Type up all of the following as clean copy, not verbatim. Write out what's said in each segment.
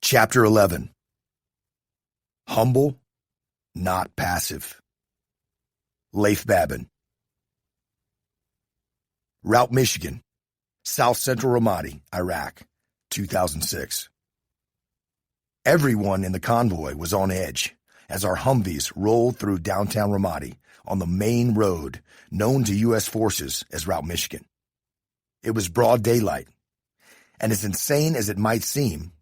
Chapter 11. Humble, not passive. Leif Babin. Route Michigan, South Central Ramadi, Iraq, 2006. Everyone in the convoy was on edge as our Humvees rolled through downtown Ramadi on the main road known to U.S. forces as Route Michigan. It was broad daylight, and as insane as it might seem,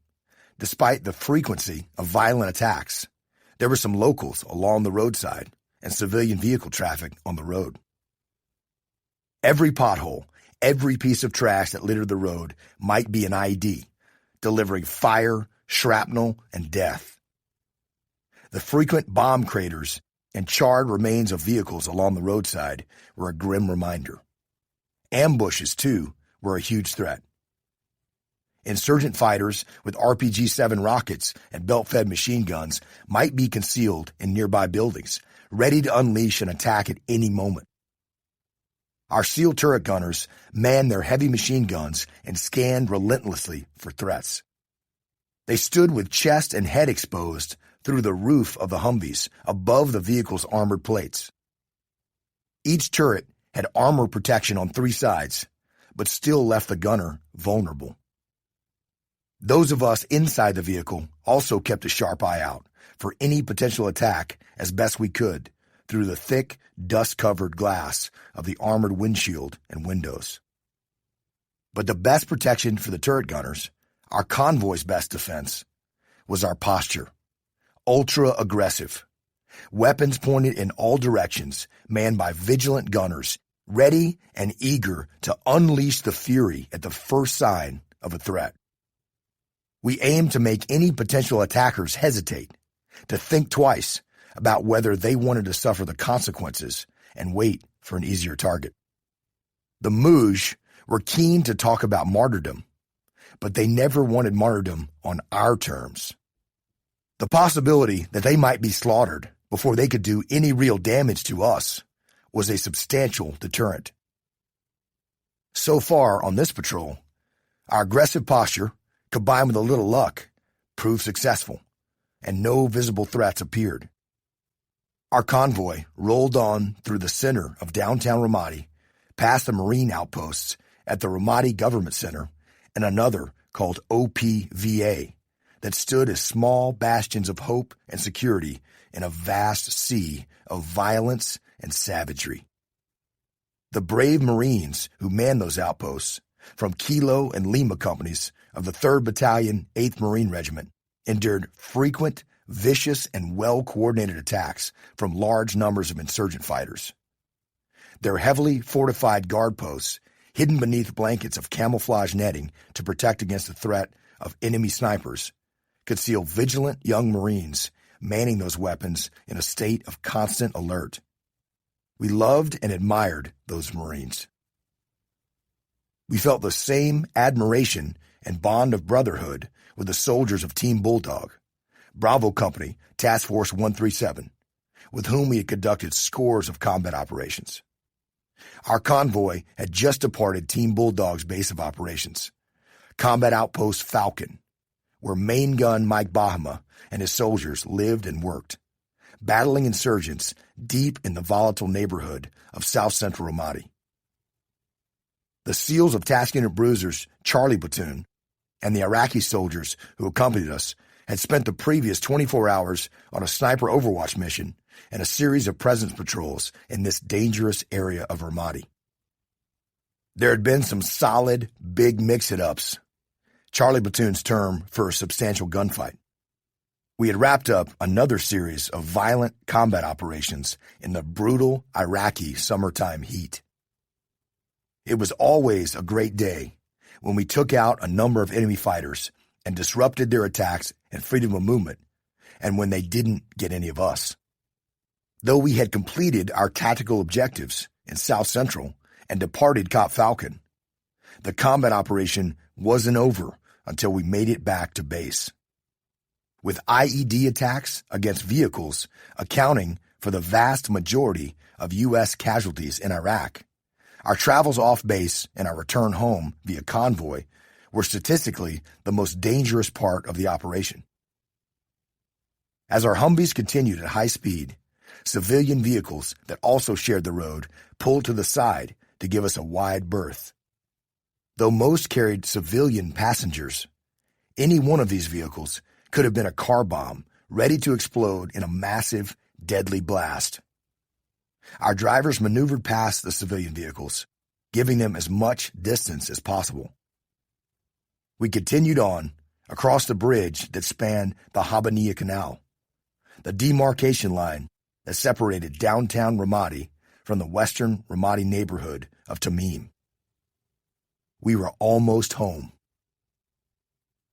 despite the frequency of violent attacks, there were some locals along the roadside and civilian vehicle traffic on the road. Every pothole, every piece of trash that littered the road might be an IED, delivering fire, shrapnel, and death. The frequent bomb craters and charred remains of vehicles along the roadside were a grim reminder. Ambushes, too, were a huge threat. Insurgent fighters with RPG-7 rockets and belt-fed machine guns might be concealed in nearby buildings, ready to unleash an attack at any moment. Our SEAL turret gunners manned their heavy machine guns and scanned relentlessly for threats. They stood with chest and head exposed through the roof of the Humvees above the vehicle's armored plates. Each turret had armor protection on three sides, but still left the gunner vulnerable. Those of us inside the vehicle also kept a sharp eye out for any potential attack as best we could through the thick, dust-covered glass of the armored windshield and windows. But the best protection for the turret gunners, our convoy's best defense, was our posture. Ultra-aggressive. Weapons pointed in all directions, manned by vigilant gunners, ready and eager to unleash the fury at the first sign of a threat. We aimed to make any potential attackers hesitate, to think twice about whether they wanted to suffer the consequences and wait for an easier target. The Mouj were keen to talk about martyrdom, but they never wanted martyrdom on our terms. The possibility that they might be slaughtered before they could do any real damage to us was a substantial deterrent. So far on this patrol, our aggressive posture, combined with a little luck, proved successful, and no visible threats appeared. Our convoy rolled on through the center of downtown Ramadi, past the Marine outposts at the Ramadi Government Center and another called OPVA that stood as small bastions of hope and security in a vast sea of violence and savagery. The brave Marines who manned those outposts, from Kilo and Lima companies of the 3rd Battalion, 8th Marine Regiment, endured frequent, vicious, and well-coordinated attacks from large numbers of insurgent fighters. Their heavily fortified guard posts, hidden beneath blankets of camouflage netting to protect against the threat of enemy snipers, conceal vigilant young Marines manning those weapons in a state of constant alert. We loved and admired those Marines. We felt the same admiration and bond of brotherhood with the soldiers of Team Bulldog, Bravo Company, Task Force 137, with whom we had conducted scores of combat operations. Our convoy had just departed Team Bulldog's base of operations, Combat Outpost Falcon, where main gun Mike Bahama and his soldiers lived and worked, battling insurgents deep in the volatile neighborhood of South Central Ramadi. The SEALs of Task Unit Bruiser's Charlie Platoon and the Iraqi soldiers who accompanied us had spent the previous 24 hours on a sniper overwatch mission and a series of presence patrols in this dangerous area of Ramadi. There had been some solid, big mix-it-ups, Charlie Platoon's term for a substantial gunfight. We had wrapped up another series of violent combat operations in the brutal Iraqi summertime heat. It was always a great day when we took out a number of enemy fighters and disrupted their attacks and freedom of movement, and when they didn't get any of us. Though we had completed our tactical objectives in South Central and departed Cop Falcon, the combat operation wasn't over until we made it back to base. With IED attacks against vehicles accounting for the vast majority of U.S. casualties in Iraq, our travels off base and our return home via convoy were statistically the most dangerous part of the operation. As our Humvees continued at high speed, civilian vehicles that also shared the road pulled to the side to give us a wide berth. Though most carried civilian passengers, any one of these vehicles could have been a car bomb ready to explode in a massive, deadly blast. Our drivers maneuvered past the civilian vehicles, giving them as much distance as possible. We continued on across the bridge that spanned the Habaniya Canal, the demarcation line that separated downtown Ramadi from the western Ramadi neighborhood of Tamim. We were almost home.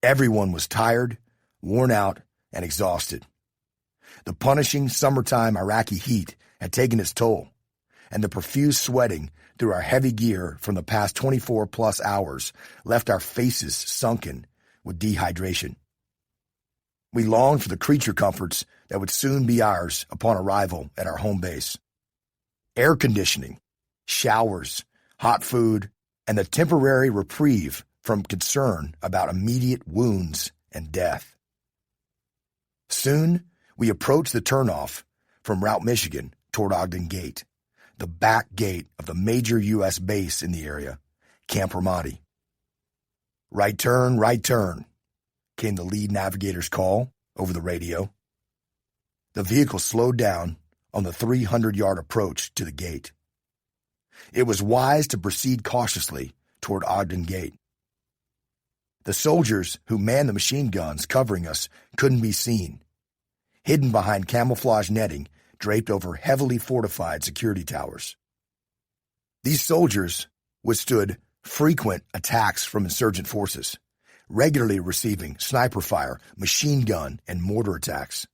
Everyone was tired, worn out, and exhausted. The punishing summertime Iraqi heat had taken its toll, and the profuse sweating through our heavy gear from the past 24-plus hours left our faces sunken with dehydration. We longed for the creature comforts that would soon be ours upon arrival at our home base. Air conditioning, showers, hot food, and the temporary reprieve from concern about immediate wounds and death. Soon, we approached the turnoff from Route Michigan toward Ogden Gate, the back gate of the major U.S. base in the area, Camp Ramadi. Right turn, came the lead navigator's call over the radio. The vehicle slowed down on the 300-yard approach to the gate. It was wise to proceed cautiously toward Ogden Gate. The soldiers who manned the machine guns covering us couldn't be seen, hidden behind camouflage netting draped over heavily fortified security towers. These soldiers withstood frequent attacks from insurgent forces, regularly receiving sniper fire, machine gun, and mortar attacks.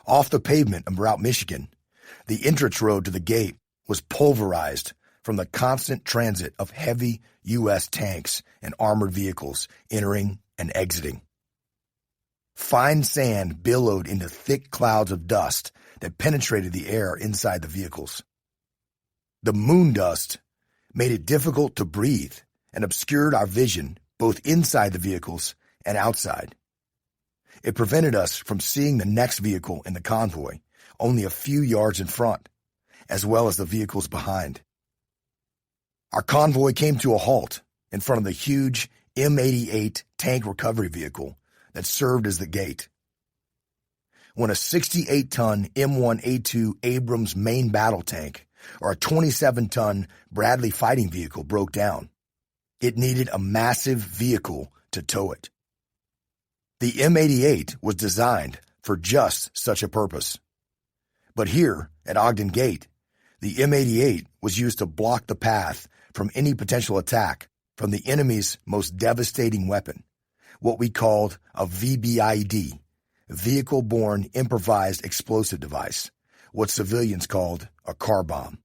Off the pavement of Route Michigan, the entrance road to the gate was pulverized from the constant transit of heavy U.S. tanks and armored vehicles entering and exiting. Fine sand billowed into thick clouds of dust that penetrated the air inside the vehicles. The moon dust made it difficult to breathe and obscured our vision both inside the vehicles and outside. It prevented us from seeing the next vehicle in the convoy only a few yards in front, as well as the vehicles behind. Our convoy came to a halt in front of the huge M88 tank recovery vehicle that served as the gate. When a 68-ton M1A2 Abrams main battle tank or a 27-ton Bradley fighting vehicle broke down, it needed a massive vehicle to tow it. The M88 was designed for just such a purpose. But here, at Ogden Gate, the M88 was used to block the path from any potential attack from the enemy's most devastating weapon, what we called a VBIED, Vehicle-Borne Improvised Explosive Device, what civilians called a car bomb.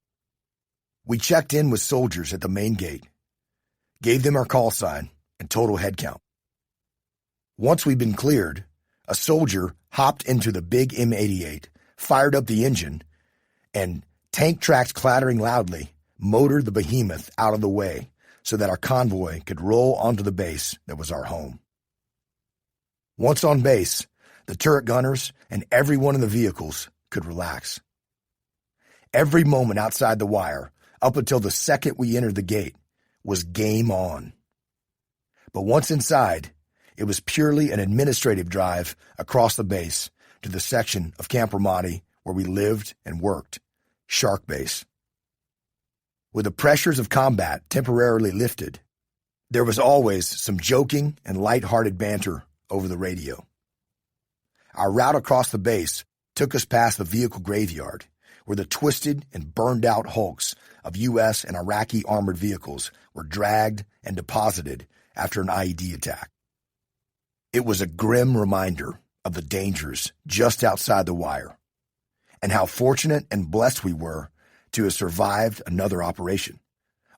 We checked in with soldiers at the main gate, gave them our call sign and total head count. Once we'd been cleared, a soldier hopped into the big M88, fired up the engine, and tank tracks clattering loudly, motored the behemoth out of the way so that our convoy could roll onto the base that was our home. Once on base, the turret gunners and everyone in the vehicles could relax. Every moment outside the wire, up until the second we entered the gate, was game on. But once inside, it was purely an administrative drive across the base to the section of Camp Ramadi where we lived and worked, Shark Base. With the pressures of combat temporarily lifted, there was always some joking and light-hearted banter over the radio. Our route across the base took us past the vehicle graveyard, where the twisted and burned-out hulks of U.S. and Iraqi armored vehicles were dragged and deposited after an IED attack. It was a grim reminder of the dangers just outside the wire, and how fortunate and blessed we were to have survived another operation,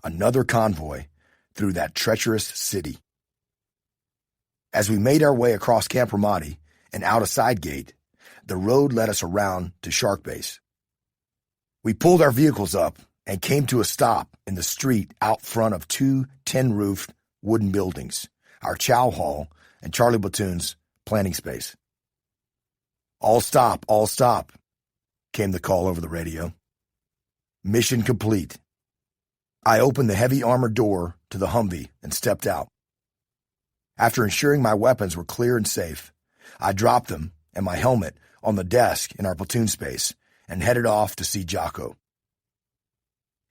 another convoy through that treacherous city. As we made our way across Camp Ramadi and out a side gate, the road led us around to Shark Base. We pulled our vehicles up and came to a stop in the street out front of two tin-roofed wooden buildings, our chow hall, and Charlie Platoon's planning space. All stop, came the call over the radio. Mission complete. I opened the heavy armored door to the Humvee and stepped out. After ensuring my weapons were clear and safe, I dropped them and my helmet on the desk in our platoon space and headed off to see Jocko.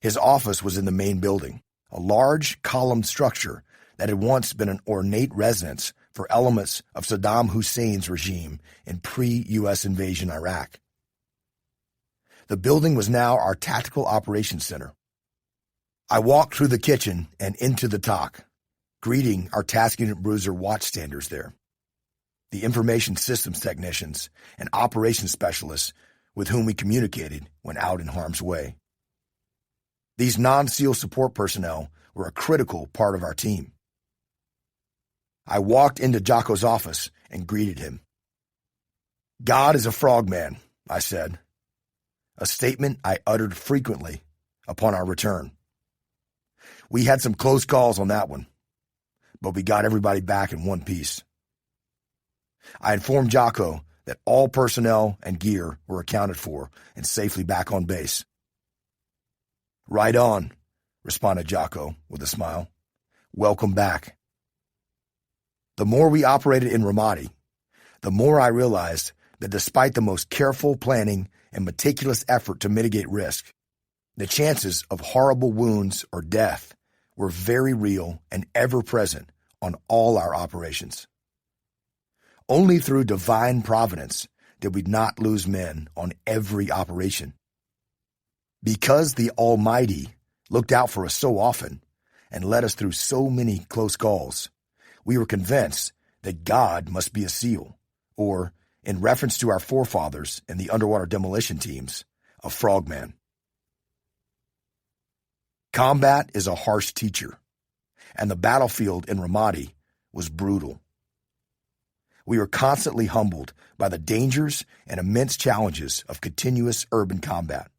His office was in the main building, a large columned structure that had once been an ornate residence for elements of Saddam Hussein's regime in pre-U.S. invasion Iraq. The building was now our tactical operations center. I walked through the kitchen and into the TOC, greeting our task unit bruiser watchstanders there, the information systems technicians and operations specialists with whom we communicated when out in harm's way. These non-SEAL support personnel were a critical part of our team. I walked into Jocko's office and greeted him. God is a frogman, I said, a statement I uttered frequently upon our return. We had some close calls on that one, but we got everybody back in one piece. I informed Jocko that all personnel and gear were accounted for and safely back on base. Right on, responded Jocko with a smile. Welcome back. The more we operated in Ramadi, the more I realized that despite the most careful planning and meticulous effort to mitigate risk, the chances of horrible wounds or death were very real and ever present on all our operations. Only through divine providence did we not lose men on every operation. Because the Almighty looked out for us so often and led us through so many close calls, we were convinced that God must be a SEAL, or, in reference to our forefathers in the underwater demolition teams, a frogman. Combat is a harsh teacher, and the battlefield in Ramadi was brutal. We were constantly humbled by the dangers and immense challenges of continuous urban combat.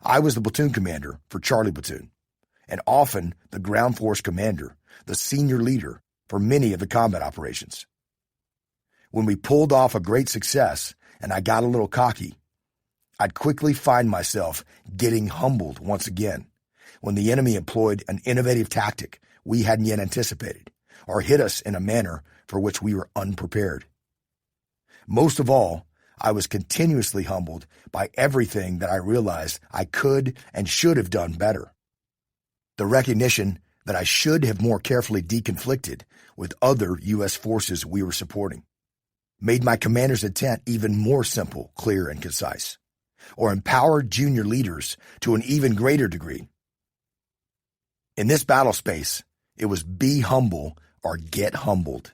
I was the platoon commander for Charlie Platoon, and often the ground force commander, the senior leader for many of the combat operations. When we pulled off a great success and I got a little cocky, I'd quickly find myself getting humbled once again when the enemy employed an innovative tactic we hadn't yet anticipated or hit us in a manner for which we were unprepared. Most of all, I was continuously humbled by everything that I realized I could and should have done better. The recognition that I should have more carefully deconflicted with other U.S. forces we were supporting made my commander's intent even more simple, clear, and concise, or empowered junior leaders to an even greater degree. In this battle space, it was be humble or get humbled.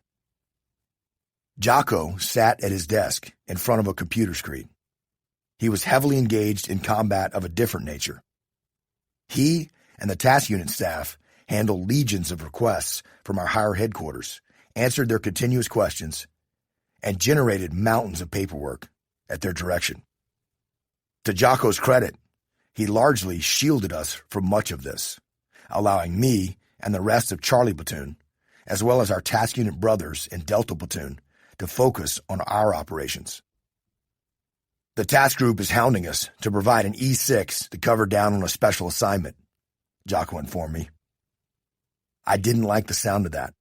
Jocko sat at his desk in front of a computer screen. He was heavily engaged in combat of a different nature. He and the task unit staff handled legions of requests from our higher headquarters, answered their continuous questions, and generated mountains of paperwork at their direction. To Jocko's credit, he largely shielded us from much of this, allowing me and the rest of Charlie Platoon, as well as our task unit brothers in Delta Platoon, to focus on our operations. The task group is hounding us to provide an E6 to cover down on a special assignment, Jocko informed me. I didn't like the sound of that.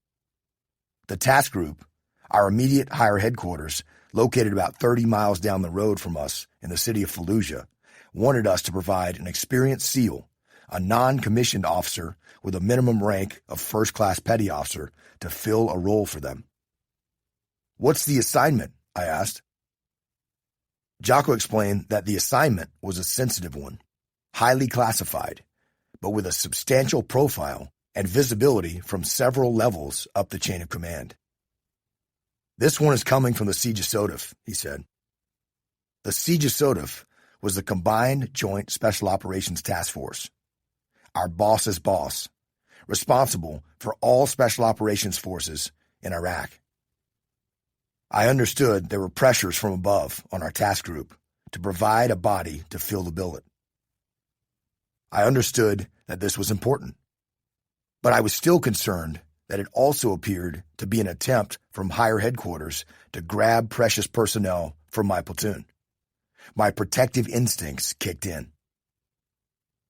The task group, our immediate higher headquarters, located about 30 miles down the road from us in the city of Fallujah, wanted us to provide an experienced SEAL, a non-commissioned officer with a minimum rank of first-class petty officer, to fill a role for them. What's the assignment? I asked. Jocko explained that the assignment was a sensitive one, highly classified, but with a substantial profile and visibility from several levels up the chain of command. This one is coming from the Dichotomy, he said. The Dichotomy was the Combined Joint Special Operations Task Force, our boss's boss, responsible for all special operations forces in Iraq. I understood there were pressures from above on our task group to provide a body to fill the billet. I understood that this was important. But I was still concerned that it also appeared to be an attempt from higher headquarters to grab precious personnel from my platoon. My protective instincts kicked in.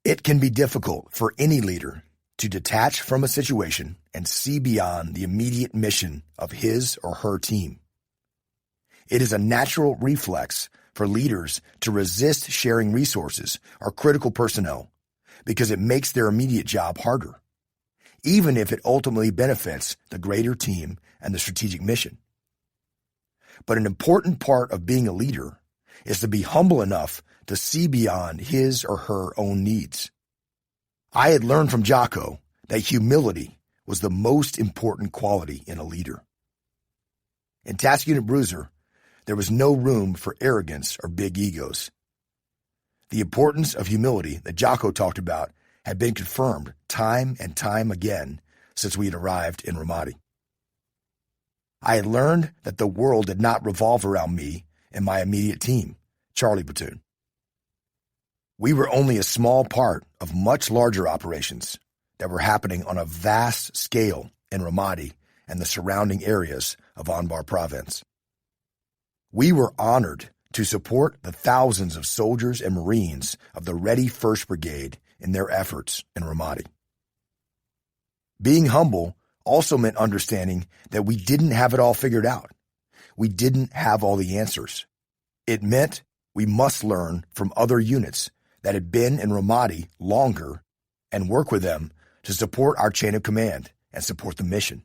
It can be difficult for any leader to detach from a situation and see beyond the immediate mission of his or her team. It is a natural reflex for leaders to resist sharing resources or critical personnel because it makes their immediate job harder, even if it ultimately benefits the greater team and the strategic mission. But an important part of being a leader is to be humble enough to see beyond his or her own needs. I had learned from Jocko that humility was the most important quality in a leader. In Task Unit Bruiser, there was no room for arrogance or big egos. The importance of humility that Jocko talked about had been confirmed time and time again since we had arrived in Ramadi. I had learned that the world did not revolve around me and my immediate team, Charlie Platoon. We were only a small part of much larger operations that were happening on a vast scale in Ramadi and the surrounding areas of Anbar province. We were honored to support the thousands of soldiers and Marines of the Ready 1st Brigade in their efforts in Ramadi. Being humble also meant understanding that we didn't have it all figured out. We didn't have all the answers. It meant we must learn from other units that had been in Ramadi longer and work with them to support our chain of command and support the mission.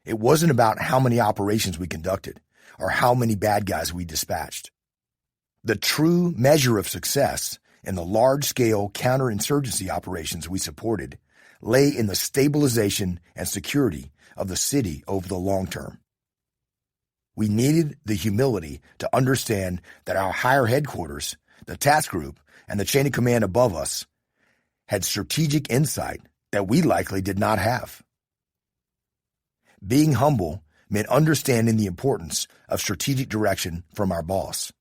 It wasn't about how many operations we conducted or how many bad guys we dispatched. The true measure of success in the large-scale counterinsurgency operations we supported lay in the stabilization and security of the city over the long term. We needed the humility to understand that our higher headquarters, the task group, and the chain of command above us had strategic insight that we likely did not have. Being humble meant understanding the importance of strategic direction from our boss.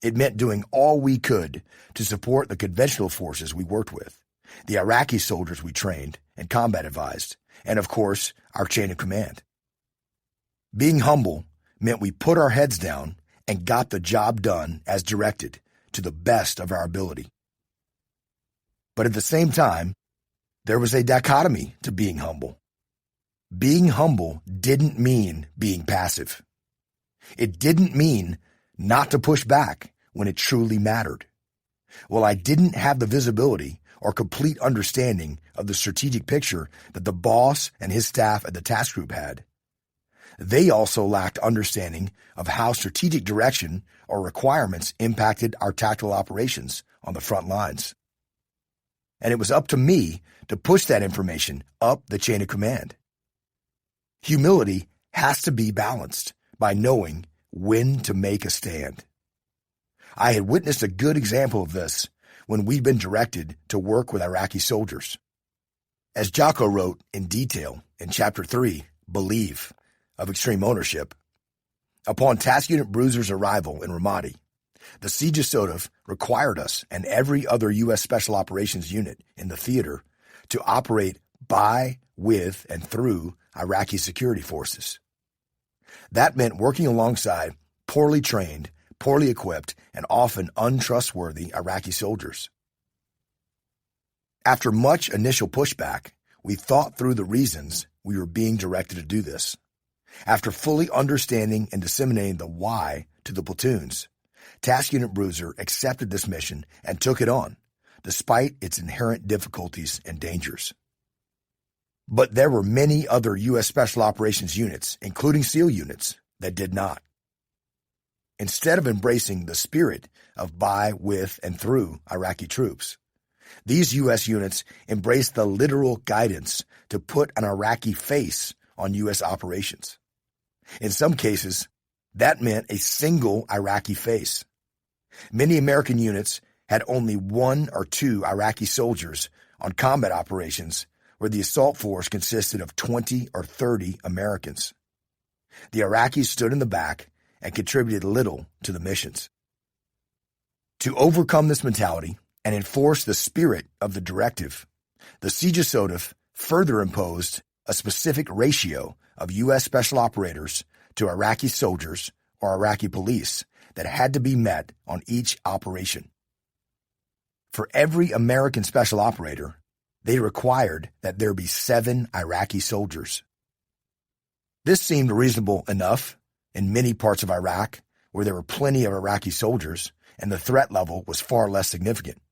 It meant doing all we could to support the conventional forces we worked with, the Iraqi soldiers we trained and combat advised, and of course, our chain of command. Being humble meant we put our heads down and got the job done as directed to the best of our ability. But at the same time, there was a dichotomy to being humble. Being humble didn't mean being passive. It didn't mean not to push back when it truly mattered. Well, I didn't have the visibility or complete understanding of the strategic picture that the boss and his staff at the task group had. They also lacked understanding of how strategic direction or requirements impacted our tactical operations on the front lines. And it was up to me to push that information up the chain of command. Humility has to be balanced by knowing when to make a stand. I had witnessed a good example of this when we'd been directed to work with Iraqi soldiers. As Jocko wrote in detail in Chapter 3, Believe, of Extreme Ownership, upon Task Unit Bruiser's arrival in Ramadi, the Siege of Sodef required us and every other U.S. Special Operations unit in the theater to operate by, with, and through Iraqi security forces. That meant working alongside poorly trained, poorly equipped, and often untrustworthy Iraqi soldiers. After much initial pushback, we thought through the reasons we were being directed to do this. After fully understanding and disseminating the why to the platoons, Task Unit Bruiser accepted this mission and took it on, despite its inherent difficulties and dangers. But there were many other U.S. Special Operations units, including SEAL units, that did not. Instead of embracing the spirit of by, with, and through Iraqi troops, these U.S. units embraced the literal guidance to put an Iraqi face on U.S. operations. In some cases, that meant a single Iraqi face. Many American units had only 1 or 2 Iraqi soldiers on combat operations where the assault force consisted of 20 or 30 Americans. The Iraqis stood in the back and contributed little to the missions. To overcome this mentality and enforce the spirit of the directive, the Siege of Sodef further imposed a specific ratio of U.S. special operators to Iraqi soldiers or Iraqi police that had to be met on each operation. For every American special operator, they required that there be 7 Iraqi soldiers. This seemed reasonable enough in many parts of Iraq where there were plenty of Iraqi soldiers and the threat level was far less significant.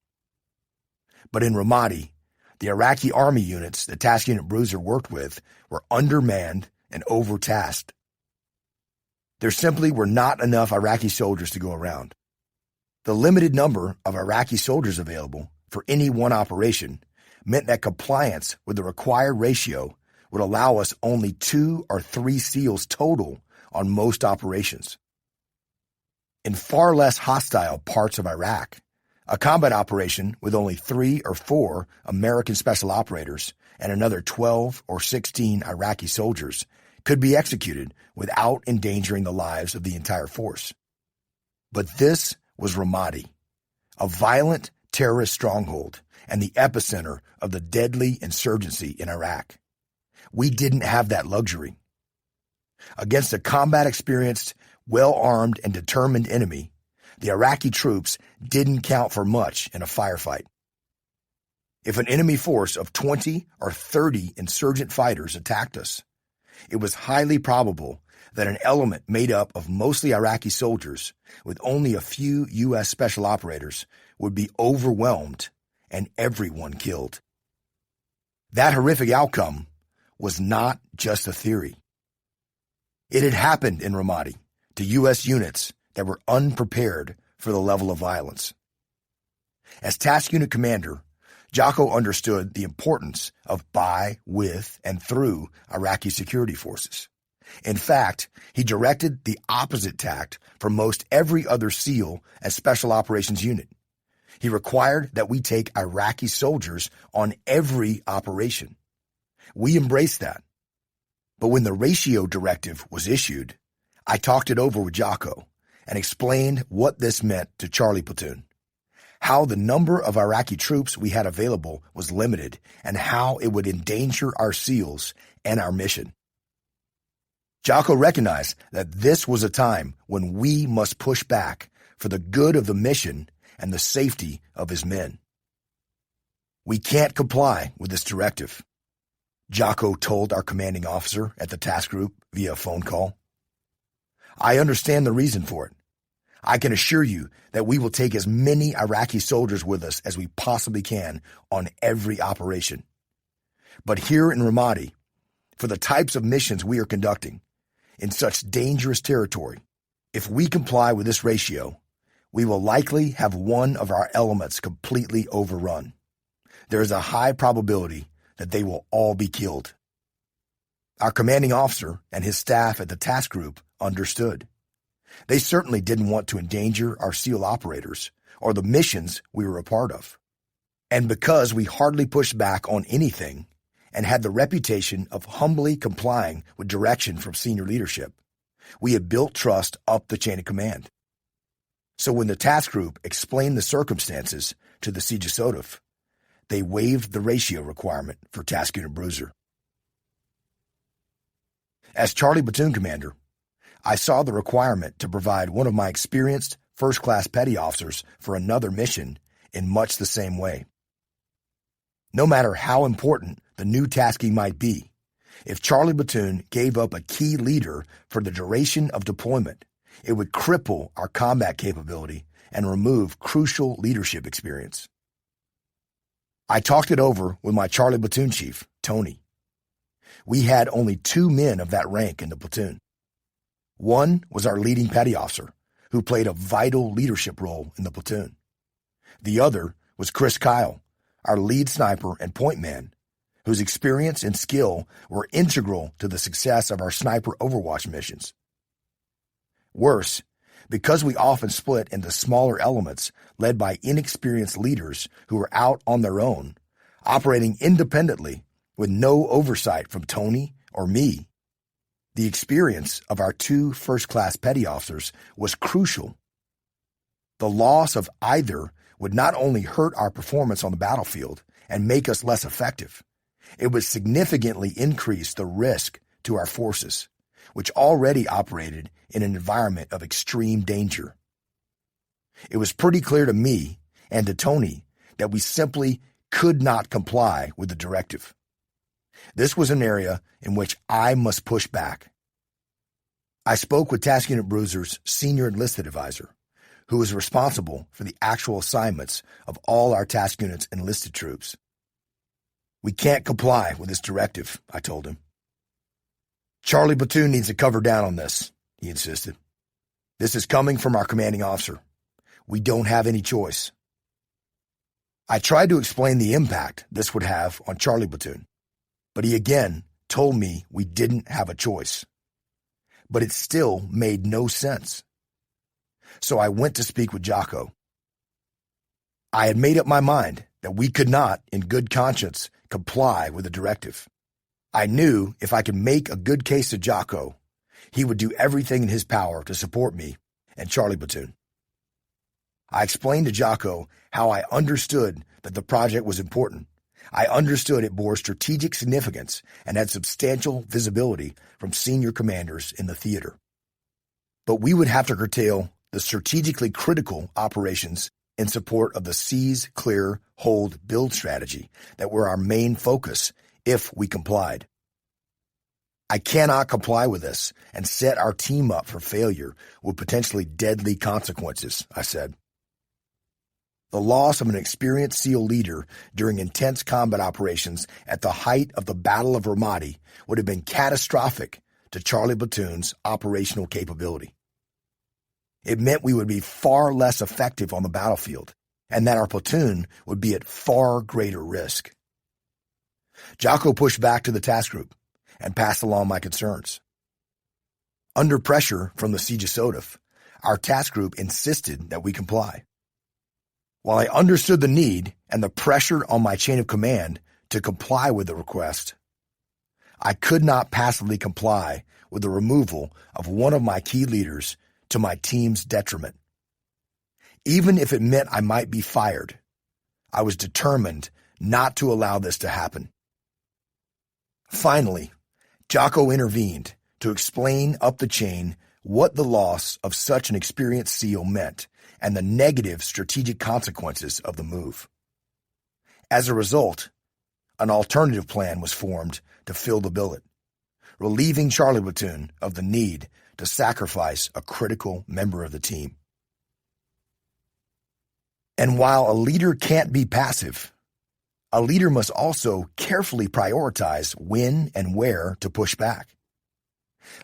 But in Ramadi, the Iraqi army units that Task Unit Bruiser worked with were undermanned and overtasked. There simply were not enough Iraqi soldiers to go around. The limited number of Iraqi soldiers available for any one operation meant that compliance with the required ratio would allow us only 2 or 3 SEALs total on most operations. In far less hostile parts of Iraq, a combat operation with only 3 or 4 American special operators and another 12 or 16 Iraqi soldiers could be executed without endangering the lives of the entire force. But this was Ramadi, a violent terrorist stronghold and the epicenter of the deadly insurgency in Iraq. We didn't have that luxury. Against a combat-experienced, well-armed, and determined enemy, the Iraqi troops didn't count for much in a firefight. If an enemy force of 20 or 30 insurgent fighters attacked us, it was highly probable that an element made up of mostly Iraqi soldiers with only a few U.S. special operators would be overwhelmed and everyone killed. That horrific outcome was not just a theory. It had happened in Ramadi to U.S. units that were unprepared for the level of violence. As task unit commander, Jocko understood the importance of by, with, and through Iraqi security forces. In fact, he directed the opposite tact for most every other SEAL and Special Operations unit. He required that we take Iraqi soldiers on every operation. We embraced that. But when the ratio directive was issued, I talked it over with Jocko and explained what this meant to Charlie Platoon, how the number of Iraqi troops we had available was limited, and how it would endanger our SEALs and our mission. Jocko recognized that this was a time when we must push back for the good of the mission and the safety of his men. We can't comply with this directive, Jocko told our commanding officer at the task group via a phone call. I understand the reason for it. I can assure you that we will take as many Iraqi soldiers with us as we possibly can on every operation. But here in Ramadi, for the types of missions we are conducting in such dangerous territory, if we comply with this ratio, we will likely have one of our elements completely overrun. There is a high probability that they will all be killed. Our commanding officer and his staff at the task group understood. They certainly didn't want to endanger our SEAL operators or the missions we were a part of. And because we hardly pushed back on anything and had the reputation of humbly complying with direction from senior leadership, we had built trust up the chain of command. So when the task group explained the circumstances to the CJSOTF, they waived the ratio requirement for Task Unit Bruiser. As Charlie Platoon Commander, I saw the requirement to provide one of my experienced first-class petty officers for another mission in much the same way. No matter how important the new tasking might be, if Charlie Platoon gave up a key leader for the duration of deployment, it would cripple our combat capability and remove crucial leadership experience. I talked it over with my Charlie Platoon Chief, Tony. We had only 2 men of that rank in the platoon. One was our leading petty officer, who played a vital leadership role in the platoon. The other was Chris Kyle, our lead sniper and point man, whose experience and skill were integral to the success of our sniper overwatch missions. Worse, because we often split into smaller elements led by inexperienced leaders who were out on their own, operating independently with no oversight from Tony or me, the experience of our 2 first-class petty officers was crucial. The loss of either would not only hurt our performance on the battlefield and make us less effective, It would significantly increase the risk to our forces, which already operated in an environment of extreme danger. It was pretty clear to me and to Tony that we simply could not comply with the directive. This was an area in which I must push back. I spoke with Task Unit Bruiser's senior enlisted advisor, who was responsible for the actual assignments of all our task unit's enlisted troops. We can't comply with this directive, I told him. Charlie Platoon needs to cover down on this, he insisted. This is coming from our commanding officer. We don't have any choice. I tried to explain the impact this would have on Charlie Platoon, but he again told me we didn't have a choice. But it still made no sense. So I went to speak with Jocko. I had made up my mind that we could not, in good conscience, comply with the directive. I knew if I could make a good case to Jocko, he would do everything in his power to support me and Charlie Platoon. I explained to Jocko how I understood that the project was important. I understood it bore strategic significance and had substantial visibility from senior commanders in the theater. But we would have to curtail the strategically critical operations in support of the seize, clear, hold, build strategy that were our main focus if we complied. I cannot comply with this and set our team up for failure with potentially deadly consequences, I said. The loss of an experienced SEAL leader during intense combat operations at the height of the Battle of Ramadi would have been catastrophic to Charlie Platoon's operational capability. It meant we would be far less effective on the battlefield, and that our platoon would be at far greater risk. Jocko pushed back to the task group and passed along my concerns. Under pressure from the Siege of Sodif, our task group insisted that we comply. While I understood the need and the pressure on my chain of command to comply with the request, I could not passively comply with the removal of one of my key leaders to my team's detriment. Even if it meant I might be fired, I was determined not to allow this to happen. Finally, Jocko intervened to explain up the chain what the loss of such an experienced SEAL meant and the negative strategic consequences of the move. As a result, an alternative plan was formed to fill the billet, relieving Charlie Platoon of the need to sacrifice a critical member of the team. And while a leader can't be passive, a leader must also carefully prioritize when and where to push back.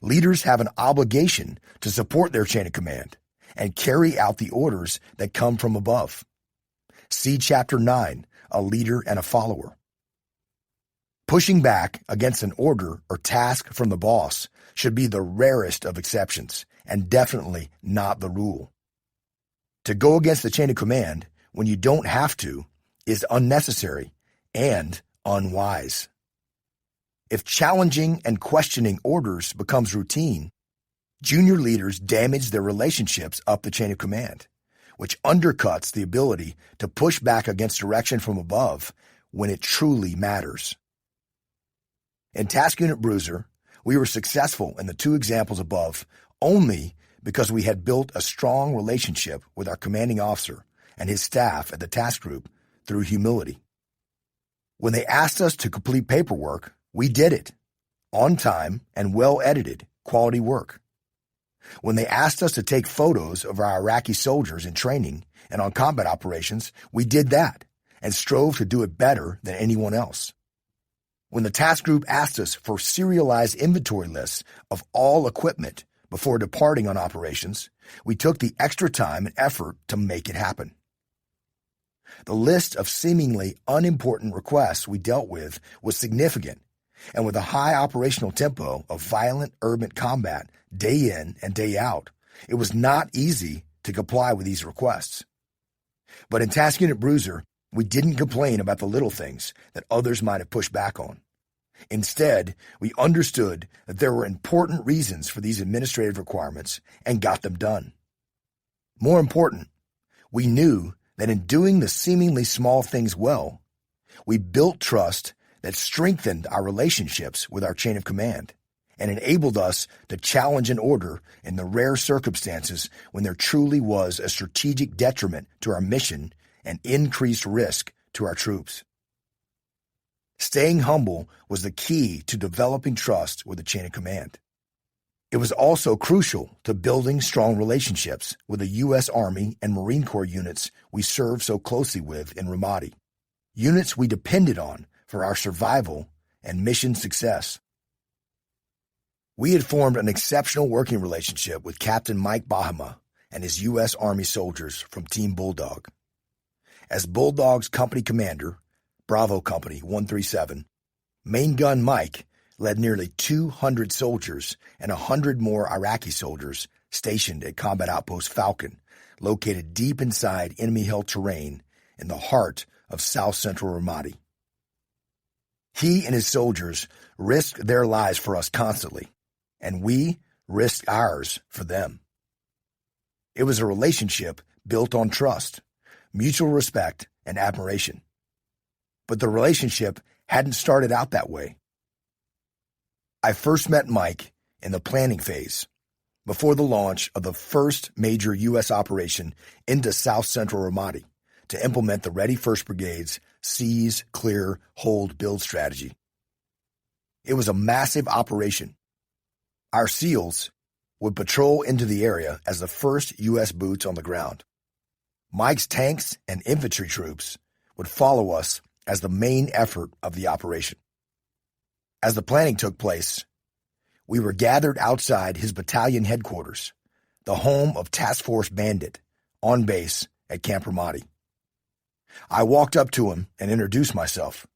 Leaders have an obligation to support their chain of command and carry out the orders that come from above. See Chapter 9, A Leader and a Follower. Pushing back against an order or task from the boss should be the rarest of exceptions and definitely not the rule. To go against the chain of command when you don't have to is unnecessary and unwise. If challenging and questioning orders becomes routine, junior leaders damage their relationships up the chain of command, which undercuts the ability to push back against direction from above when it truly matters. In Task Unit Bruiser, we were successful in the two examples above only because we had built a strong relationship with our commanding officer and his staff at the task group through humility. When they asked us to complete paperwork, we did it, on time and well-edited, quality work. When they asked us to take photos of our Iraqi soldiers in training and on combat operations, we did that and strove to do it better than anyone else. When the task group asked us for serialized inventory lists of all equipment before departing on operations, we took the extra time and effort to make it happen. The list of seemingly unimportant requests we dealt with was significant, and with a high operational tempo of violent urban combat day in and day out, it was not easy to comply with these requests. But in Task Unit Bruiser, we didn't complain about the little things that others might have pushed back on. Instead, we understood that there were important reasons for these administrative requirements and got them done. More important, we knew that in doing the seemingly small things well, we built trust that strengthened our relationships with our chain of command and enabled us to challenge an order in the rare circumstances when there truly was a strategic detriment to our mission and increased risk to our troops. Staying humble was the key to developing trust with the chain of command. It was also crucial to building strong relationships with the U.S. Army and Marine Corps units we served so closely with in Ramadi, units we depended on for our survival and mission success. We had formed an exceptional working relationship with Captain Mike Bahama and his U.S. Army soldiers from Team Bulldog. As Bulldog's company commander, Bravo Company 137, Main Gun Mike led nearly 200 soldiers and 100 more Iraqi soldiers stationed at Combat Outpost Falcon, located deep inside enemy-held terrain in the heart of south-central Ramadi. He and his soldiers risked their lives for us constantly, and we risked ours for them. It was a relationship built on trust, mutual respect, and admiration. But the relationship hadn't started out that way. I first met Mike in the planning phase, before the launch of the first major U.S. operation into south-central Ramadi to implement the Ready First Brigade's seize, clear, hold, build strategy. It was a massive operation. Our SEALs would patrol into the area as the first U.S. boots on the ground. Mike's tanks and infantry troops would follow us as the main effort of the operation. As the planning took place, we were gathered outside his battalion headquarters, the home of Task Force Bandit, on base at Camp Ramadi. I walked up to him and introduced myself.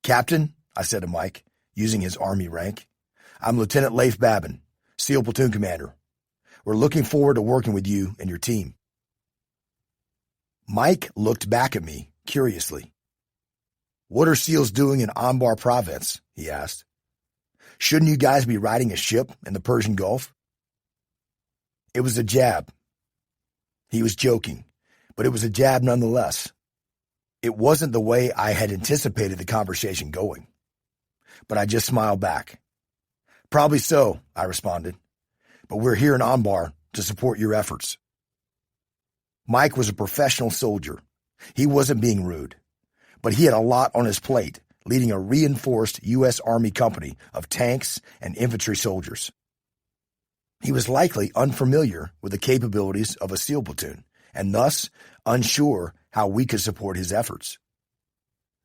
"Captain," I said to Mike, using his Army rank, "I'm Lieutenant Leif Babin, SEAL Platoon Commander. We're looking forward to working with you and your team." Mike looked back at me curiously. "What are SEALs doing in Anbar Province?" he asked. "Shouldn't you guys be riding a ship in the Persian Gulf?" It was a jab. He was joking, but it was a jab nonetheless. It wasn't the way I had anticipated the conversation going. But I just smiled back. "Probably so," I responded. "But we're here in Anbar to support your efforts." Mike was a professional soldier. He wasn't being rude. But he had a lot on his plate, leading a reinforced U.S. Army company of tanks and infantry soldiers. He was likely unfamiliar with the capabilities of a SEAL platoon, and thus unsure how we could support his efforts.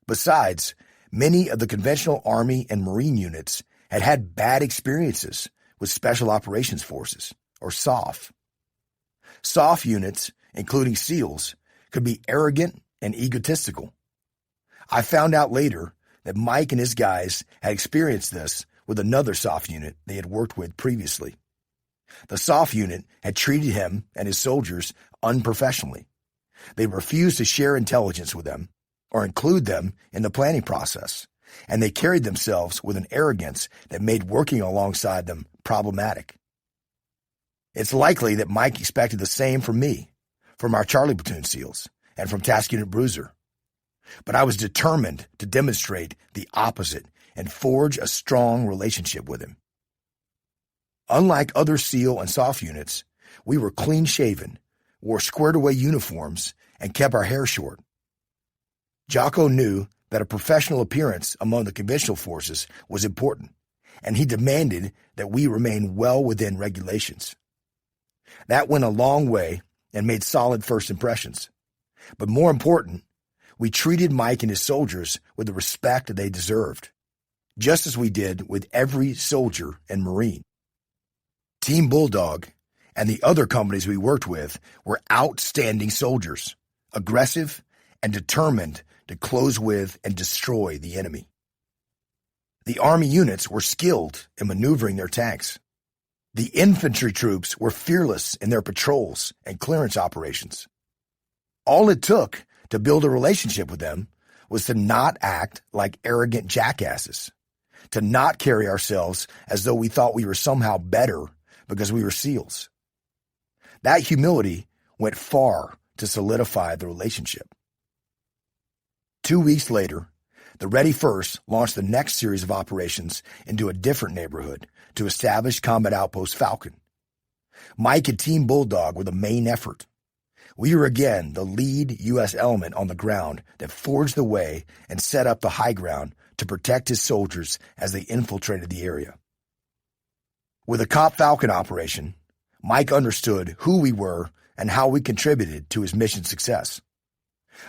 Besides, many of the conventional Army and Marine units had had bad experiences with Special Operations Forces, or SOF. SOF units, including SEALs, could be arrogant and egotistical. I found out later that Mike and his guys had experienced this with another SOF unit they had worked with previously. The SOF unit had treated him and his soldiers unprofessionally. They refused to share intelligence with them or include them in the planning process, and they carried themselves with an arrogance that made working alongside them problematic. It's likely that Mike expected the same from me, from our Charlie Platoon SEALs, and from Task Unit Bruiser. But I was determined to demonstrate the opposite and forge a strong relationship with him. Unlike other SEAL and SOF units, we were clean-shaven, wore squared-away uniforms, and kept our hair short. Jocko knew that a professional appearance among the conventional forces was important, and he demanded that we remain well within regulations. That went a long way and made solid first impressions. But more important, we treated Mike and his soldiers with the respect they deserved, just as we did with every soldier and Marine. Team Bulldog and the other companies we worked with were outstanding soldiers, aggressive and determined to close with and destroy the enemy. The Army units were skilled in maneuvering their tanks. The infantry troops were fearless in their patrols and clearance operations. All it took to build a relationship with them was to not act like arrogant jackasses, to not carry ourselves as though we thought we were somehow better because we were SEALs. That humility went far to solidify the relationship. 2 weeks later, The Ready First launched the next series of operations into a different neighborhood to establish Combat Outpost Falcon. Mike and Team Bulldog were the main effort. We were again the lead U.S. element on the ground that forged the way and set up the high ground to protect his soldiers as they infiltrated the area. With the COP Falcon operation, Mike understood who we were and how we contributed to his mission success.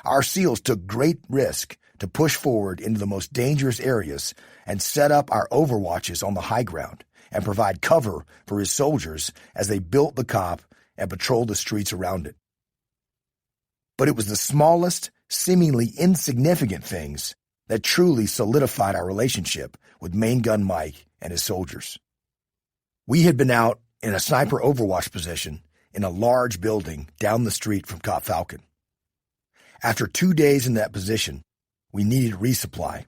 Our SEALs took great risk to push forward into the most dangerous areas and set up our overwatches on the high ground and provide cover for his soldiers as they built the COP and patrolled the streets around it. But it was the smallest, seemingly insignificant things that truly solidified our relationship with Main Gun Mike and his soldiers. We had been out in a sniper overwatch position in a large building down the street from COP Falcon. After 2 days in that position, we needed resupply.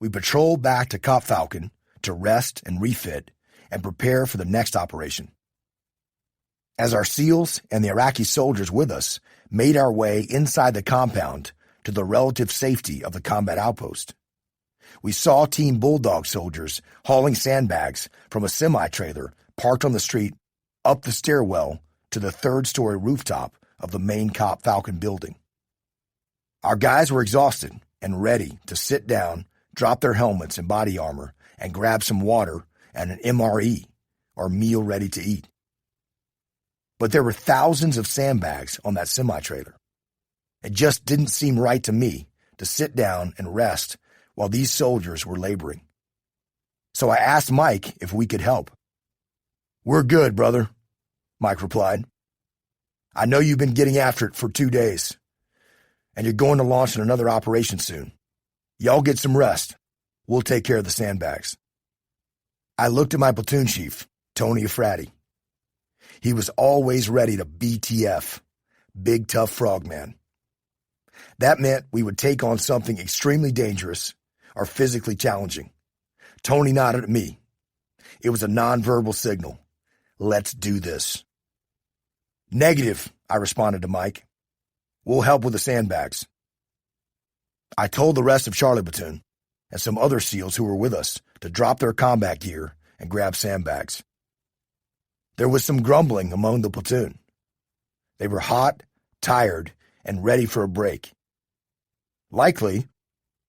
We patrolled back to COP Falcon to rest and refit and prepare for the next operation. As our SEALs and the Iraqi soldiers with us made our way inside the compound to the relative safety of the combat outpost, we saw Team Bulldog soldiers hauling sandbags from a semi-trailer parked on the street up the stairwell to the third-story rooftop of the main COP Falcon building. Our guys were exhausted and ready to sit down, drop their helmets and body armor, and grab some water and an MRE, or meal ready to eat. But there were thousands of sandbags on that semi-trailer. It just didn't seem right to me to sit down and rest while these soldiers were laboring. So I asked Mike if we could help. "We're good, brother," Mike replied. "I know you've been getting after it for 2 days, and you're going to launch another operation soon. Y'all get some rest. We'll take care of the sandbags." I looked at my platoon chief, Tony Afrati. He was always ready to BTF, big tough frogman. That meant we would take on something extremely dangerous or physically challenging. Tony nodded at me. It was a nonverbal signal. "Let's do this." "Negative," I responded to Mike. "We'll help with the sandbags." I told the rest of Charlie Platoon and some other SEALs who were with us to drop their combat gear and grab sandbags. There was some grumbling among the platoon. They were hot, tired, and ready for a break. Likely,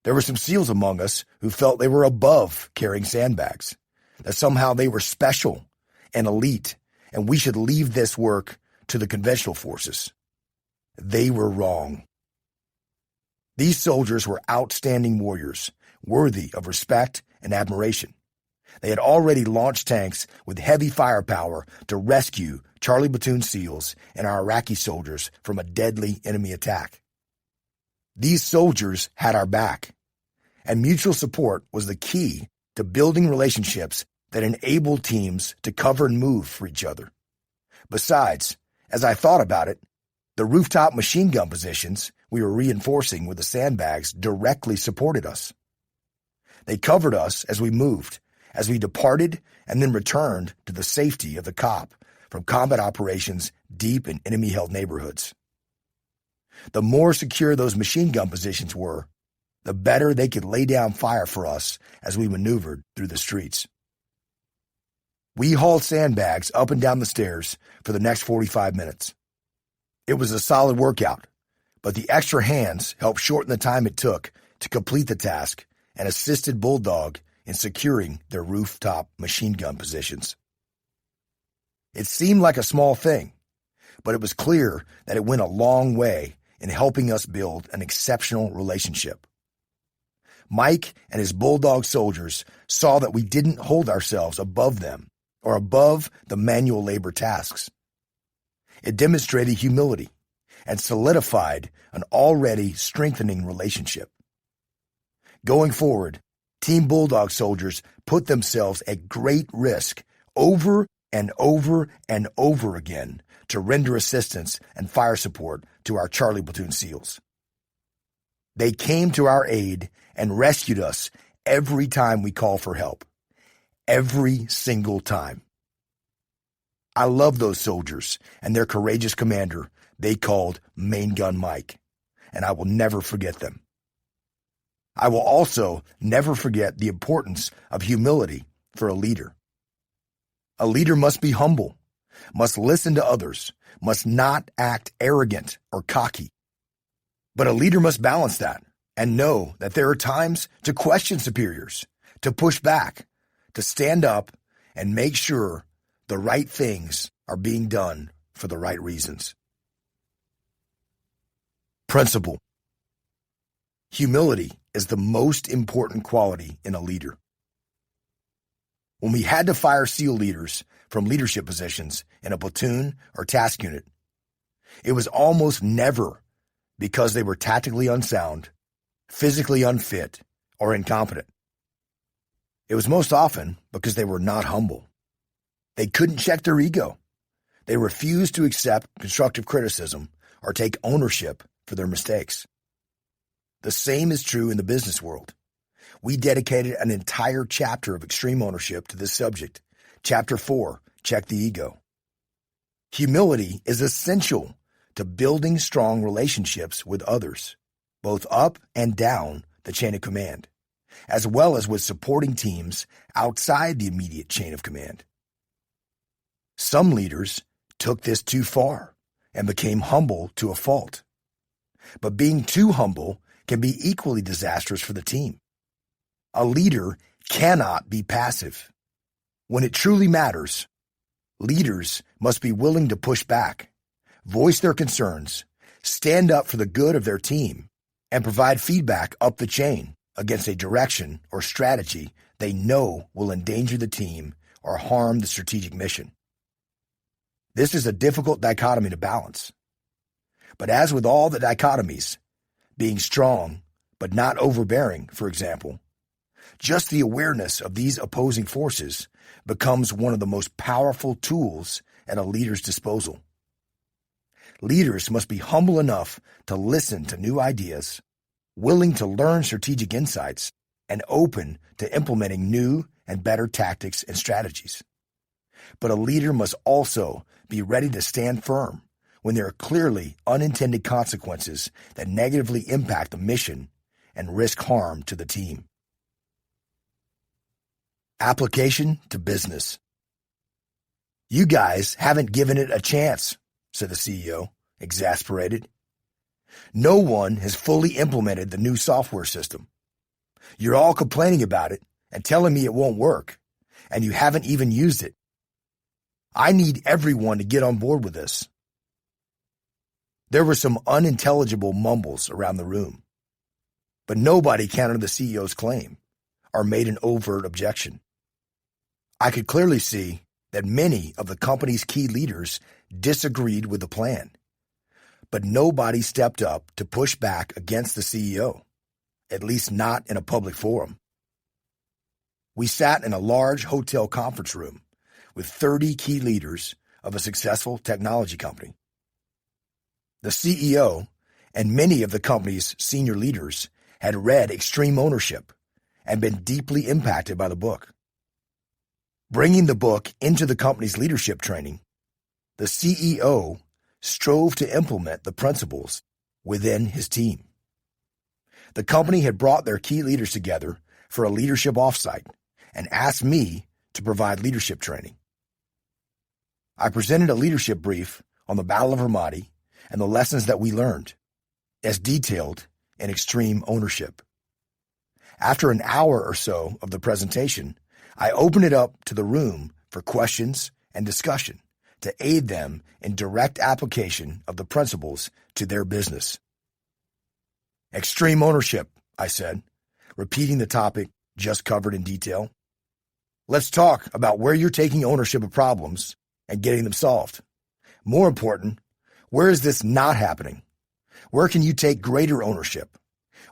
there were some SEALs among us who felt they were above carrying sandbags, that somehow they were special and elite, and we should leave this work to the conventional forces. They were wrong. These soldiers were outstanding warriors, worthy of respect and admiration. They had already launched tanks with heavy firepower to rescue Charlie Platoon SEALs and our Iraqi soldiers from a deadly enemy attack. These soldiers had our back, and mutual support was the key to building relationships that enabled teams to cover and move for each other. Besides, as I thought about it, the rooftop machine gun positions we were reinforcing with the sandbags directly supported us. They covered us as we moved, as we departed and then returned to the safety of the COP from combat operations deep in enemy-held neighborhoods. The more secure those machine gun positions were, the better they could lay down fire for us as we maneuvered through the streets. We hauled sandbags up and down the stairs for the next 45 minutes. It was a solid workout, but the extra hands helped shorten the time it took to complete the task and assisted Bulldog in securing their rooftop machine gun positions. It seemed like a small thing, but it was clear that it went a long way in helping us build an exceptional relationship. Mike and his Bulldog soldiers saw that we didn't hold ourselves above them or above the manual labor tasks. It demonstrated humility and solidified an already strengthening relationship. Going forward, Team Bulldog soldiers put themselves at great risk over and over and over again to render assistance and fire support to our Charlie Platoon SEALs. They came to our aid and rescued us every time we called for help. Every single time. I love those soldiers and their courageous commander they called Main Gun Mike, and I will never forget them. I will also never forget the importance of humility for a leader. A leader must be humble, must listen to others, must not act arrogant or cocky. But a leader must balance that and know that there are times to question superiors, to push back, to stand up and make sure the right things are being done for the right reasons. Principle. Humility is the most important quality in a leader. When we had to fire SEAL leaders from leadership positions in a platoon or task unit, it was almost never because they were tactically unsound, physically unfit, or incompetent. It was most often because they were not humble. They couldn't check their ego. They refused to accept constructive criticism or take ownership for their mistakes. The same is true in the business world. We dedicated an entire chapter of extreme ownership to this subject. Chapter 4, Check the Ego. Humility is essential to building strong relationships with others, both up and down the chain of command, as well as with supporting teams outside the immediate chain of command. Some leaders took this too far and became humble to a fault. But being too humble can be equally disastrous for the team. A leader cannot be passive. When it truly matters, leaders must be willing to push back, voice their concerns, stand up for the good of their team, and provide feedback up the chain against a direction or strategy they know will endanger the team or harm the strategic mission. This is a difficult dichotomy to balance. But as with all the dichotomies, being strong but not overbearing, for example, just the awareness of these opposing forces becomes one of the most powerful tools at a leader's disposal. Leaders must be humble enough to listen to new ideas, willing to learn strategic insights, and open to implementing new and better tactics and strategies. But a leader must also be ready to stand firm when there are clearly unintended consequences that negatively impact the mission and risk harm to the team. Application to business. You guys haven't given it a chance, said the CEO, exasperated. No one has fully implemented the new software system. You're all complaining about it and telling me it won't work, and you haven't even used it. I need everyone to get on board with this. There were some unintelligible mumbles around the room, but nobody countered the CEO's claim or made an overt objection. I could clearly see that many of the company's key leaders disagreed with the plan, but nobody stepped up to push back against the CEO, at least not in a public forum. We sat in a large hotel conference room with 30 key leaders of a successful technology company. The CEO and many of the company's senior leaders had read Extreme Ownership and been deeply impacted by the book. Bringing the book into the company's leadership training, the CEO strove to implement the principles within his team. The company had brought their key leaders together for a leadership offsite and asked me to provide leadership training. I presented a leadership brief on the Battle of Ramadi and the lessons that we learned, as detailed in Extreme Ownership. After an hour or so of the presentation, I opened it up to the room for questions and discussion to aid them in direct application of the principles to their business. Extreme ownership, I said, repeating the topic just covered in detail. Let's talk about where you're taking ownership of problems and getting them solved. More important, where is this not happening? Where can you take greater ownership?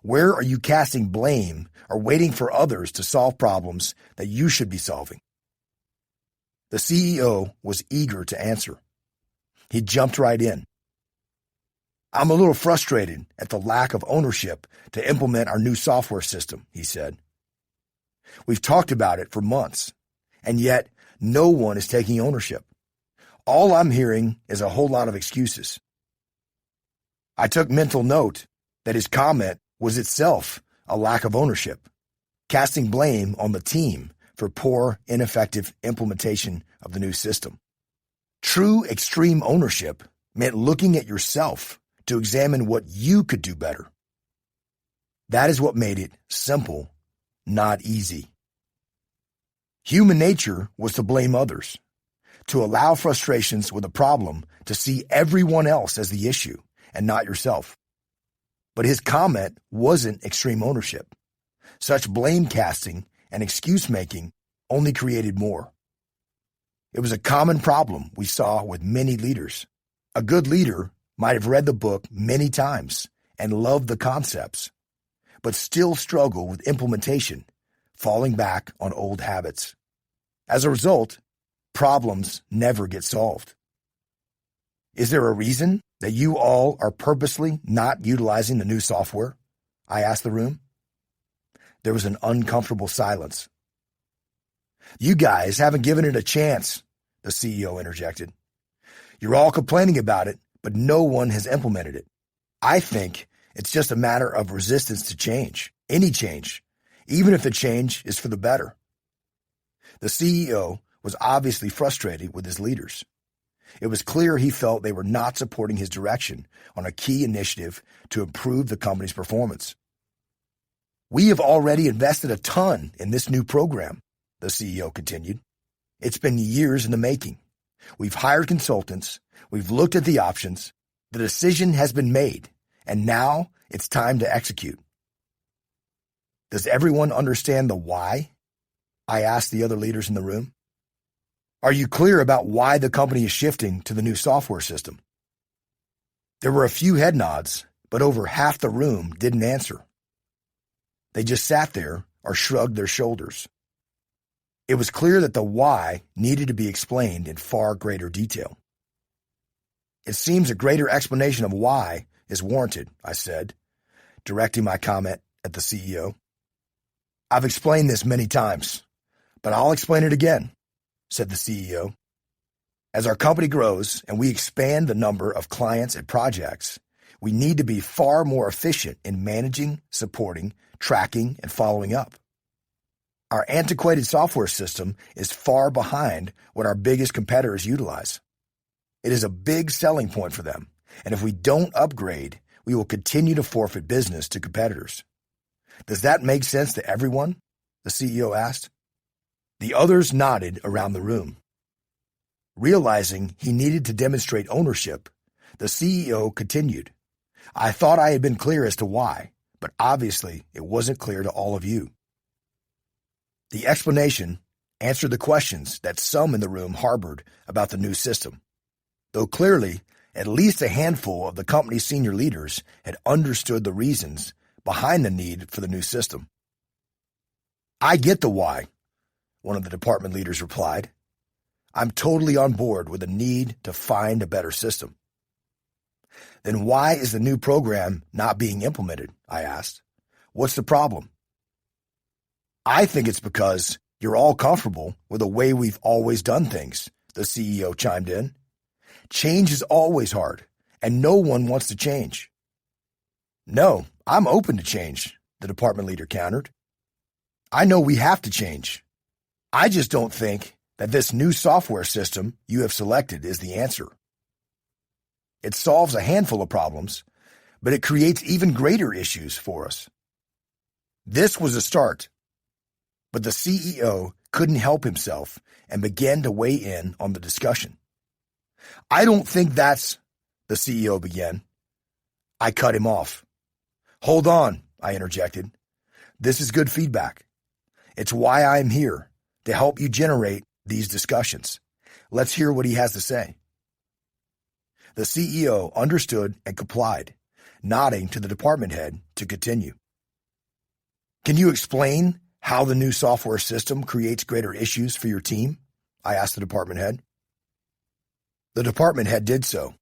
Where are you casting blame or waiting for others to solve problems that you should be solving? The CEO was eager to answer. He jumped right in. I'm a little frustrated at the lack of ownership to implement our new software system, he said. We've talked about it for months, and yet no one is taking ownership. All I'm hearing is a whole lot of excuses. I took mental note that his comment was itself a lack of ownership, casting blame on the team for poor, ineffective implementation of the new system. True extreme ownership meant looking at yourself to examine what you could do better. That is what made it simple, not easy. Human nature was to blame others, to allow frustrations with a problem to see everyone else as the issue and not yourself. But his comment wasn't extreme ownership. Such blame casting and excuse making only created more. It was a common problem we saw with many leaders. A good leader might have read the book many times and loved the concepts, but still struggle with implementation, falling back on old habits. As a result, problems never get solved. Is there a reason that you all are purposely not utilizing the new software? I asked the room. There was an uncomfortable silence. You guys haven't given it a chance, the CEO interjected. You're all complaining about it, but no one has implemented it. I think it's just a matter of resistance to change, any change, even if the change is for the better. The CEO was obviously frustrated with his leaders. It was clear he felt they were not supporting his direction on a key initiative to improve the company's performance. We have already invested a ton in this new program, the CEO continued. It's been years in the making. We've hired consultants. We've looked at the options. The decision has been made, and now it's time to execute. Does everyone understand the why? I asked the other leaders in the room. Are you clear about why the company is shifting to the new software system? There were a few head nods, but over half the room didn't answer. They just sat there or shrugged their shoulders. It was clear that the why needed to be explained in far greater detail. It seems a greater explanation of why is warranted, I said, directing my comment at the CEO. I've explained this many times, but I'll explain it again, said the CEO. As our company grows and we expand the number of clients and projects, we need to be far more efficient in managing, supporting, tracking, and following up. Our antiquated software system is far behind what our biggest competitors utilize. It is a big selling point for them, and if we don't upgrade, we will continue to forfeit business to competitors. Does that make sense to everyone? The CEO asked. The others nodded around the room. Realizing he needed to demonstrate ownership, the CEO continued. I thought I had been clear as to why, but obviously it wasn't clear to all of you. The explanation answered the questions that some in the room harbored about the new system, though clearly at least a handful of the company's senior leaders had understood the reasons behind the need for the new system. I get the why, one of the department leaders replied. I'm totally on board with the need to find a better system. Then why is the new program not being implemented? I asked. What's the problem? I think it's because you're all comfortable with the way we've always done things, the CEO chimed in. Change is always hard, and no one wants to change. No, I'm open to change, the department leader countered. I know we have to change. I just don't think that this new software system you have selected is the answer. It solves a handful of problems, but it creates even greater issues for us. This was a start, but the CEO couldn't help himself and began to weigh in on the discussion. I don't think that's, the CEO began. I cut him off. Hold on, I interjected. This is good feedback. It's why I'm here, to help you generate these discussions. Let's hear what he has to say. The CEO understood and complied, nodding to the department head to continue. Can you explain how the new software system creates greater issues for your team? I asked the department head. The department head did so,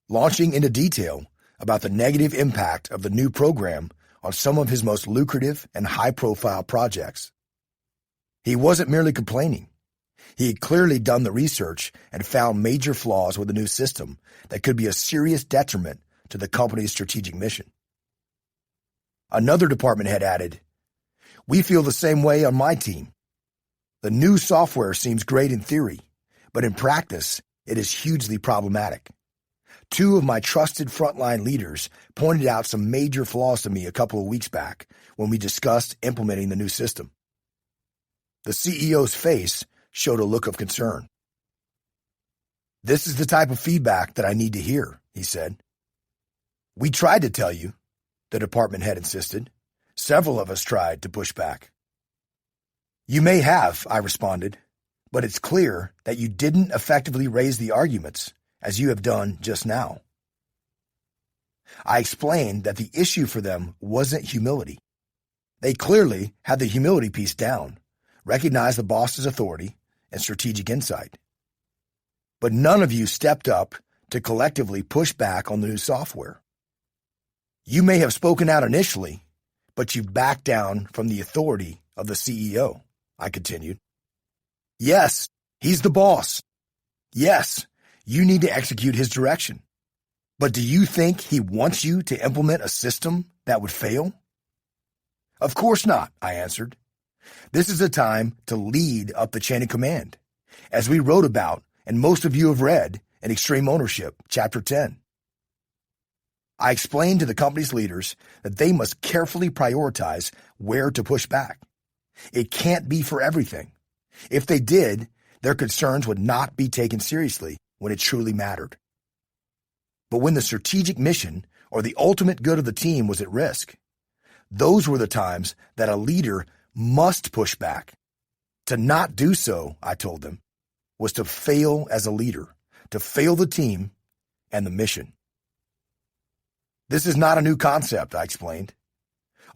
launching into detail about the negative impact of the new program on some of his most lucrative and high-profile projects. He wasn't merely complaining. He had clearly done the research and found major flaws with the new system that could be a serious detriment to the company's strategic mission. Another department head added, "We feel the same way on my team. The new software seems great in theory, but in practice, it is hugely problematic. Two of my trusted frontline leaders pointed out some major flaws to me a couple of weeks back when we discussed implementing the new system." The CEO's face showed a look of concern. "This is the type of feedback that I need to hear," he said. "We tried to tell you," the department head insisted. "Several of us tried to push back." "You may have," I responded, "but it's clear that you didn't effectively raise the arguments, as you have done just now." I explained that the issue for them wasn't humility. They clearly had the humility piece down, recognized the boss's authority and strategic insight. But none of you stepped up to collectively push back on the new software. You may have spoken out initially, but you've backed down from the authority of the CEO, I continued. Yes, he's the boss. Yes, you need to execute his direction. But do you think he wants you to implement a system that would fail? Of course not, I answered. This is a time to lead up the chain of command, as we wrote about and most of you have read in Extreme Ownership, Chapter 10. I explained to the company's leaders that they must carefully prioritize where to push back. It can't be for everything. If they did, their concerns would not be taken seriously when it truly mattered. But when the strategic mission or the ultimate good of the team was at risk, those were the times that a leader must push back. To not do so, I told them, was to fail as a leader, to fail the team and the mission. This is not a new concept, I explained.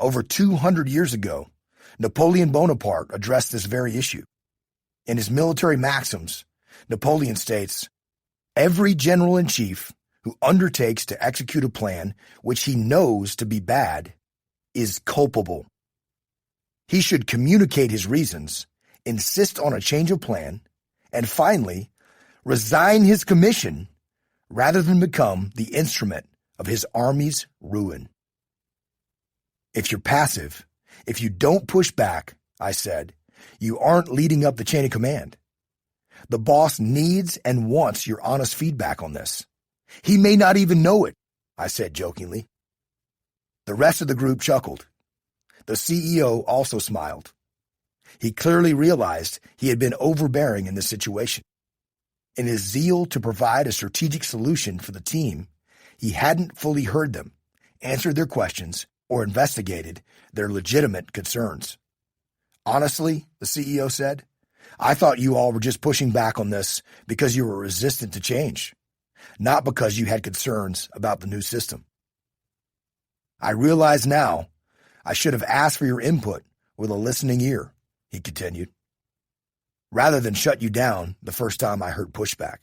Over 200 years ago, Napoleon Bonaparte addressed this very issue. In his military maxims, Napoleon states, "Every general-in-chief who undertakes to execute a plan which he knows to be bad is culpable. He should communicate his reasons, insist on a change of plan, and finally, resign his commission rather than become the instrument of his army's ruin." If you're passive, if you don't push back, I said, you aren't leading up the chain of command. The boss needs and wants your honest feedback on this. He may not even know it, I said jokingly. The rest of the group chuckled. The CEO also smiled. He clearly realized he had been overbearing in this situation. In his zeal to provide a strategic solution for the team, he hadn't fully heard them, answered their questions, or investigated their legitimate concerns. Honestly, the CEO said, I thought you all were just pushing back on this because you were resistant to change, not because you had concerns about the new system. I realize now I should have asked for your input with a listening ear, he continued, rather than shut you down the first time I heard pushback.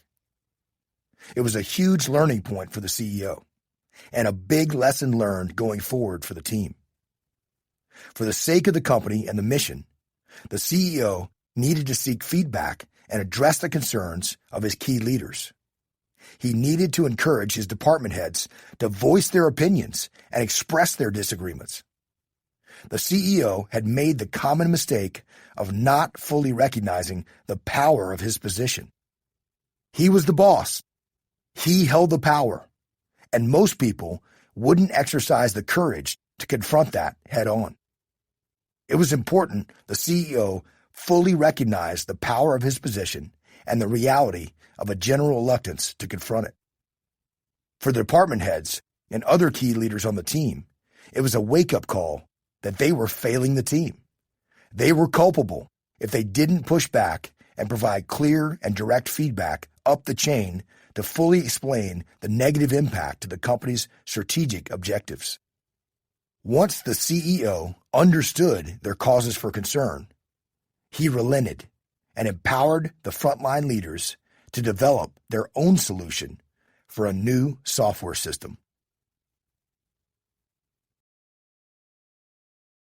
It was a huge learning point for the CEO and a big lesson learned going forward for the team. For the sake of the company and the mission, the CEO needed to seek feedback and address the concerns of his key leaders. He needed to encourage his department heads to voice their opinions and express their disagreements. The CEO had made the common mistake of not fully recognizing the power of his position. He was the boss. He held the power, and most people wouldn't exercise the courage to confront that head on. It was important the CEO fully recognize the power of his position and the reality of a general reluctance to confront it. For the department heads and other key leaders on the team, it was a wake-up call that they were failing the team. They were culpable if they didn't push back and provide clear and direct feedback up the chain to fully explain the negative impact to the company's strategic objectives. Once the CEO understood their causes for concern, he relented and empowered the frontline leaders to develop their own solution for a new software system.